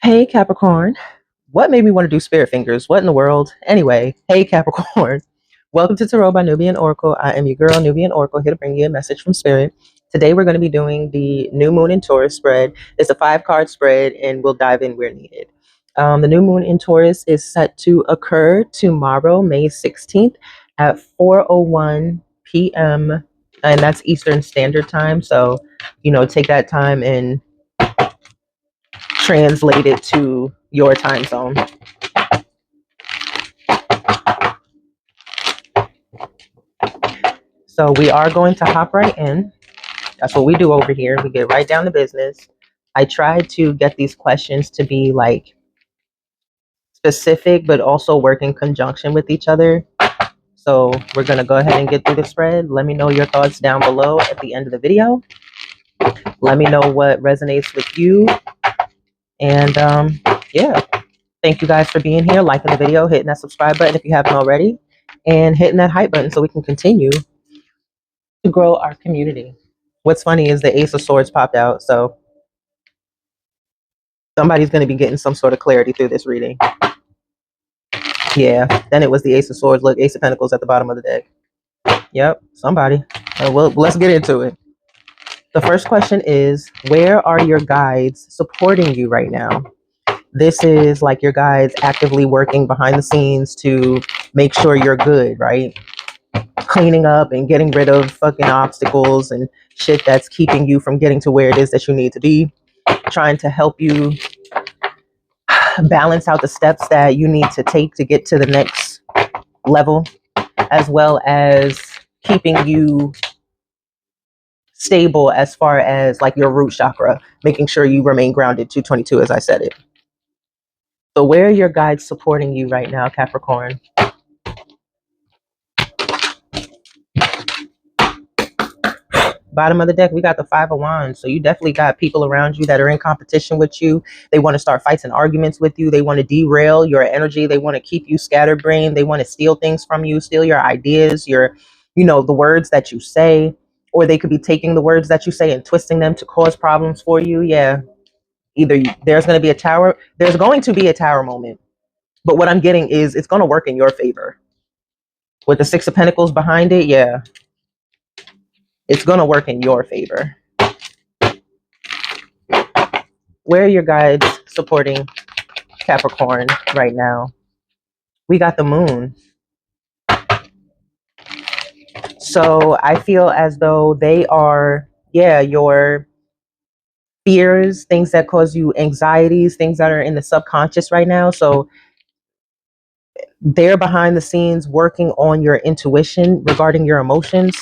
Hey Capricorn, what made me want to do spirit fingers? What in the world? Anyway, hey Capricorn, welcome to Tarot by Nubian Oracle. I am your girl, Nubian Oracle, here to bring you a message from spirit. Today we're going to be doing the new moon in Taurus spread. It's a 5-card spread and we'll dive in where needed. The new moon in Taurus is set to occur tomorrow, May 16th at 4:01 p.m. and that's Eastern Standard Time. So, take that time and translate it to your time zone. So we are going to hop right in. That's what we do over here. We get right down to business. I tried to get these questions to be like specific, but also work in conjunction with each other. So we're going to go ahead and get through the spread. Let me know your thoughts down below at the end of the video. Let me know what resonates with you. And yeah, thank you guys for being here, liking the video, hitting that subscribe button if you haven't already, and hitting that hype button so we can continue to grow our community. What's funny is the Ace of Swords popped out, so somebody's going to be getting some sort of clarity through this reading. Yeah, then it was the Ace of Swords. Look, Ace of Pentacles at the bottom of the deck. Yep, somebody. Well, let's get into it. The first question is, where are your guides supporting you right now? This is like your guides actively working behind the scenes to make sure you're good, right? Cleaning up and getting rid of fucking obstacles and shit that's keeping you from getting to where it is that you need to be. Trying to help you balance out the steps that you need to take to get to the next level, as well as keeping you stable as far as like your root chakra, making sure you remain grounded, 222 as I said it. So where are your guides supporting you right now, Capricorn? Bottom of the deck, we got the 5 of Wands. So you definitely got people around you that are in competition with you. They want to start fights and arguments with you. They want to derail your energy. They want to keep you scatterbrained. They want to steal things from you, steal your ideas, your, the words that you say. Or they could be taking the words that you say and twisting them to cause problems for you. Yeah. There's going to be a tower. There's going to be a tower moment. But what I'm getting is it's going to work in your favor. With the 6 of Pentacles behind it, yeah. It's going to work in your favor. Where are your guides supporting Capricorn right now? We got the moon. So I feel as though they are, your fears, things that cause you anxieties, things that are in the subconscious right now. So they're behind the scenes working on your intuition regarding your emotions,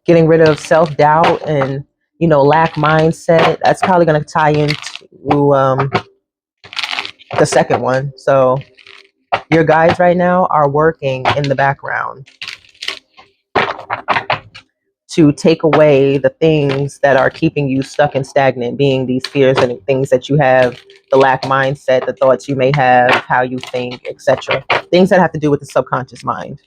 getting rid of self-doubt and, lack mindset. That's probably going to tie into the second one. So your guides right now are working in the background to take away the things that are keeping you stuck and stagnant, being these fears and things that you have, the lack mindset, the thoughts you may have, how you think, etc. Things that have to do with the subconscious mind.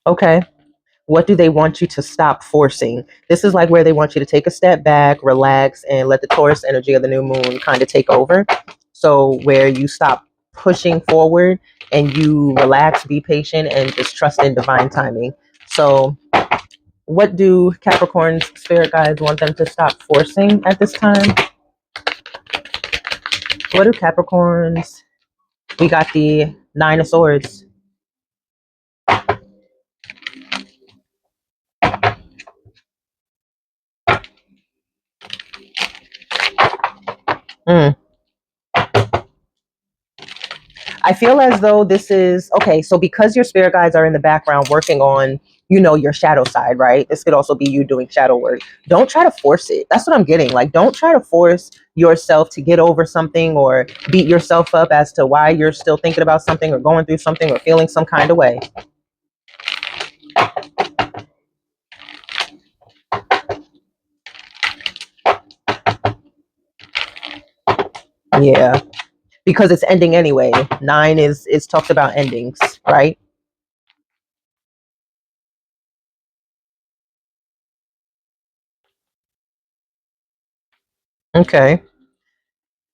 Okay. What do they want you to stop forcing? This is like where they want you to take a step back, relax, and let the Taurus energy of the new moon kind of take over. So where you stop pushing forward and you relax, be patient, and just trust in divine timing. So what do Capricorn's spirit guides want them to stop forcing at this time? What do Capricorns? We got the 9 of Swords. I feel as though this is okay. So because your spirit guides are in the background working on, your shadow side, right? This could also be you doing shadow work. Don't try to force it. That's what I'm getting. Like, don't try to force yourself to get over something or beat yourself up as to why you're still thinking about something or going through something or feeling some kind of way. Yeah, because it's ending anyway. 9 is talked about endings, right? Okay.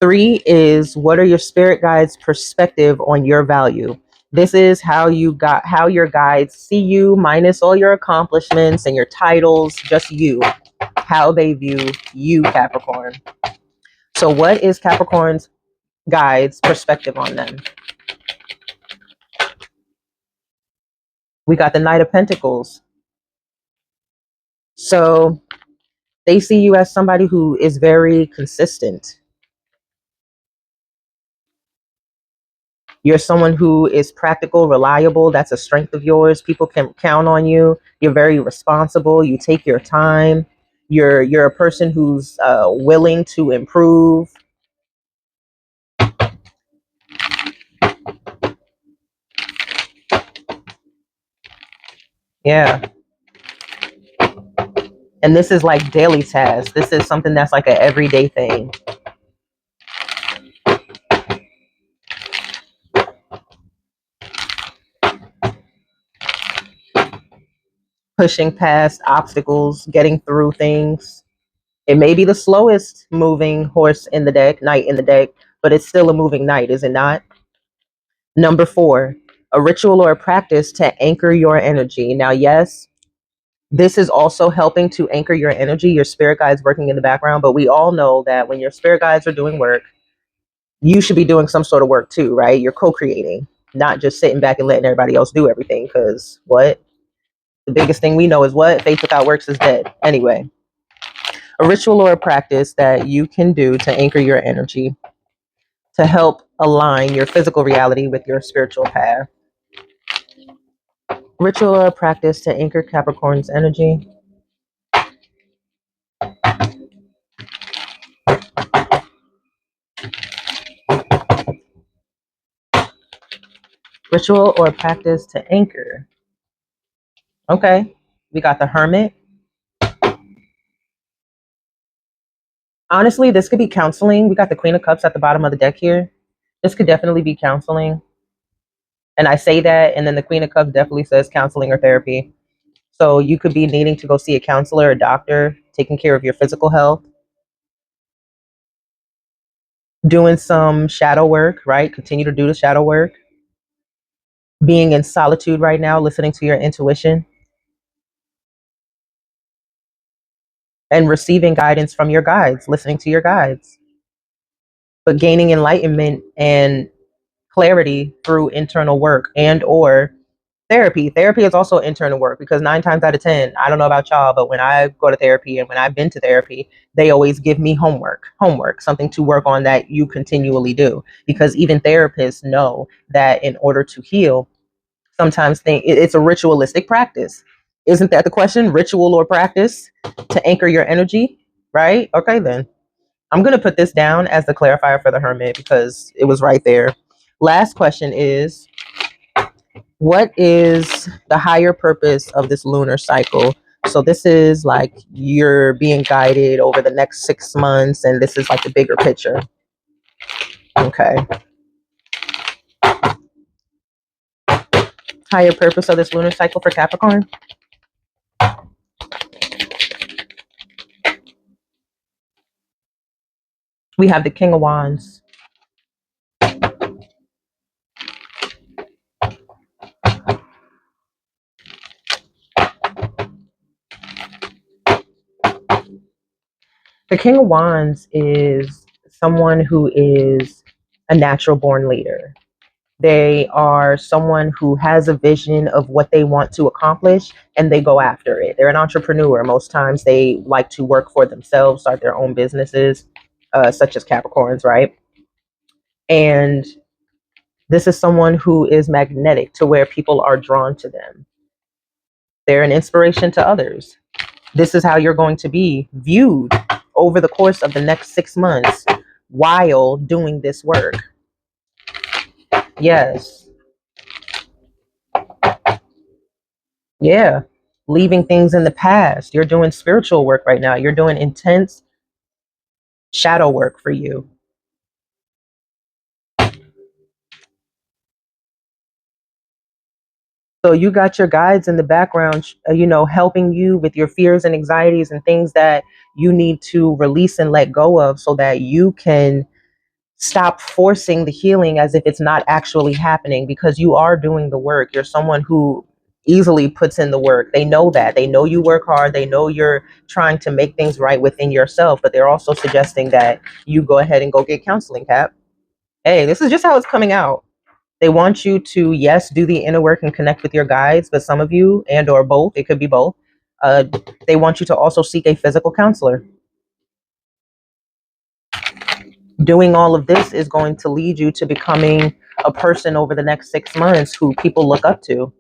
3 is, what are your spirit guides' perspective on your value? This is how your guides see you, minus all your accomplishments and your titles, just you, how they view you, Capricorn. So what is Capricorn's guides' perspective on them? We got the Knight of Pentacles. So they see you as somebody who is very consistent. You're someone who is practical, reliable. That's a strength of yours. People can count on you. You're very responsible. You take your time. You're a person who's willing to improve. Yeah. And this is like daily tasks. This is something that's like an everyday thing. Pushing past obstacles, getting through things. It may be the slowest moving horse in the deck, knight in the deck, but it's still a moving knight, is it not? Number 4, a ritual or a practice to anchor your energy. Now, yes, this is also helping to anchor your energy, your spirit guides working in the background, but we all know that when your spirit guides are doing work, you should be doing some sort of work too, right? You're co-creating, not just sitting back and letting everybody else do everything, because what? The biggest thing we know is what? Faith without works is dead. Anyway, a ritual or a practice that you can do to anchor your energy to help align your physical reality with your spiritual path. Ritual or practice to anchor Capricorn's energy. Ritual or practice to anchor. Okay. We got the Hermit. Honestly, this could be counseling. We got the Queen of Cups at the bottom of the deck here. This could definitely be counseling. And I say that, and then the Queen of Cups definitely says counseling or therapy. So you could be needing to go see a counselor, a doctor, taking care of your physical health, doing some shadow work, right? Continue to do the shadow work. Being in solitude right now, listening to your intuition and receiving guidance from your guides, listening to your guides, but gaining enlightenment and clarity through internal work and or therapy. Therapy is also internal work, because 9 times out of 10, I don't know about y'all, but when I go to therapy and when I've been to therapy, they always give me homework, something to work on that you continually do, because even therapists know that in order to heal, sometimes it's a ritualistic practice. Isn't that the question? Ritual or practice to anchor your energy, right? Okay, then I'm going to put this down as the clarifier for the Hermit because it was right there. Last question is, what is the higher purpose of this lunar cycle? So this is like you're being guided over the next 6 months, and this is like the bigger picture. Okay. Higher purpose of this lunar cycle for Capricorn. We have the King of Wands. The King of Wands is someone who is a natural born leader. They are someone who has a vision of what they want to accomplish and they go after it. They're an entrepreneur. Most times they like to work for themselves, start their own businesses, such as Capricorns, right? And this is someone who is magnetic to where people are drawn to them. They're an inspiration to others. This is how you're going to be viewed over the course of the next 6 months while doing this work. Yes. Yeah. Leaving things in the past. You're doing spiritual work right now. You're doing intense shadow work for you. So you got your guides in the background, helping you with your fears and anxieties and things that you need to release and let go of so that you can stop forcing the healing as if it's not actually happening, because you are doing the work. You're someone who easily puts in the work. They know that. They know you work hard. They know you're trying to make things right within yourself, but they're also suggesting that you go ahead and go get counseling, Cap. Hey, this is just how it's coming out. They want you to, yes, do the inner work and connect with your guides, but some of you, and or both, it could be both, uh, they want you to also seek a physical counselor. Doing all of this is going to lead you to becoming a person over the next 6 months who people look up to.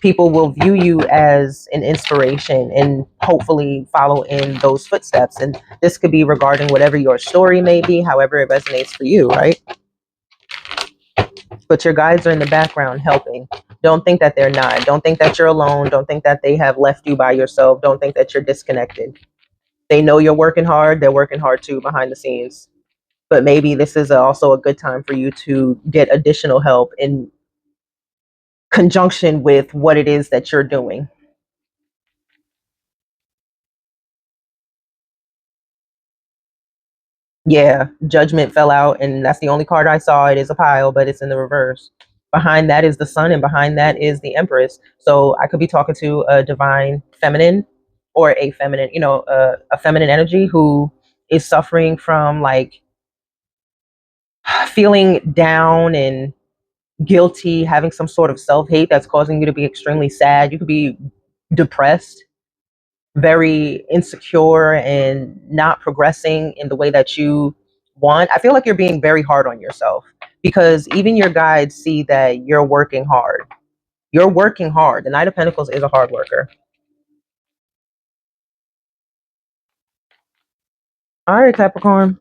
People will view you as an inspiration and hopefully follow in those footsteps. And this could be regarding whatever your story may be, however it resonates for you, right? But your guides are in the background helping. Don't think that they're not. Don't think that you're alone. Don't think that they have left you by yourself. Don't think that you're disconnected. They know you're working hard. They're working hard too behind the scenes. But maybe this is also a good time for you to get additional help in conjunction with what it is that you're doing. Yeah, Judgment fell out, and that's the only card I saw. It is a pile, but it's in the reverse. Behind that is the sun, and behind that is the Empress. So I could be talking to a divine feminine or a feminine, a feminine energy who is suffering from like feeling down and guilty, having some sort of self hate that's causing you to be extremely sad. You could be depressed, very insecure, and not progressing in the way that you want. I feel like you're being very hard on yourself because even your guides see that you're working hard. You're working hard. The Knight of Pentacles is a hard worker. All right, Capricorn.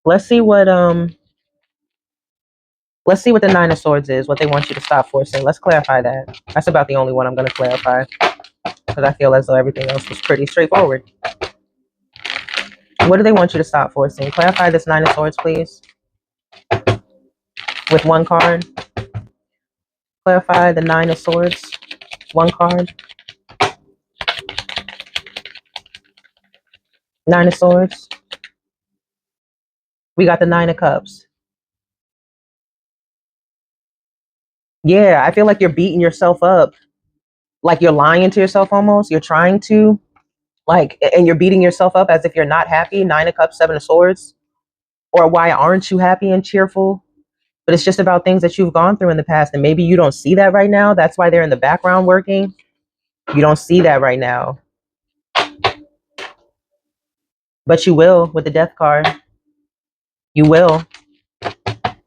Let's see what let's see what the Nine of Swords is, what they want you to stop forcing. Let's clarify that. That's about the only one I'm going to clarify because I feel as though everything else was pretty straightforward. What do they want you to stop forcing? Clarify this Nine of Swords, please, with one card. Clarify the Nine of Swords, one card. Nine of Swords. We got the Nine of Cups. Yeah, I feel like you're beating yourself up. Like you're lying to yourself almost. You're trying to, and you're beating yourself up as if you're not happy. Nine of Cups, Seven of Swords. Or why aren't you happy and cheerful? But it's just about things that you've gone through in the past. And maybe you don't see that right now. That's why they're in the background working. You don't see that right now. But you will with the Death card. You will.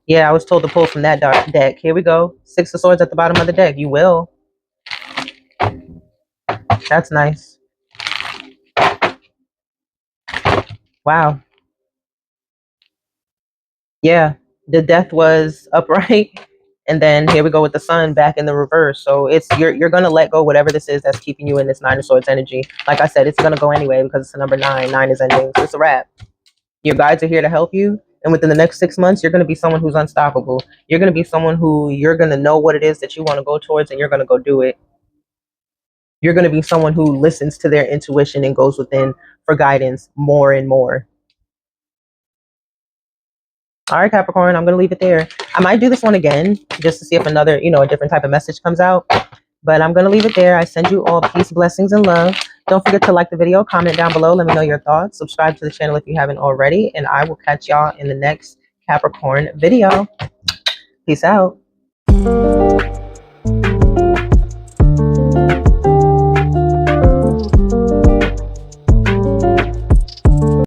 Yeah, I was told to pull from that deck. Here we go. Six of Swords at the bottom of the deck. You will. That's nice. Wow. Yeah. The Death was upright. And then here we go with the Sun back in the reverse. So it's you're gonna let go whatever this is that's keeping you in this Nine of Swords energy. Like I said, it's gonna go anyway because it's the number nine. Nine is ending. So it's a wrap. Your guides are here to help you. And within the next 6 months, you're going to be someone who's unstoppable. You're going to be someone who you're going to know what it is that you want to go towards and you're going to go do it. You're going to be someone who listens to their intuition and goes within for guidance more and more. All right, Capricorn, I'm going to leave it there. I might do this one again just to see if another, a different type of message comes out. But I'm going to leave it there. I send you all peace, blessings, and love. Don't forget to like the video, comment down below. Let me know your thoughts. Subscribe to the channel if you haven't already. And I will catch y'all in the next Capricorn video. Peace out.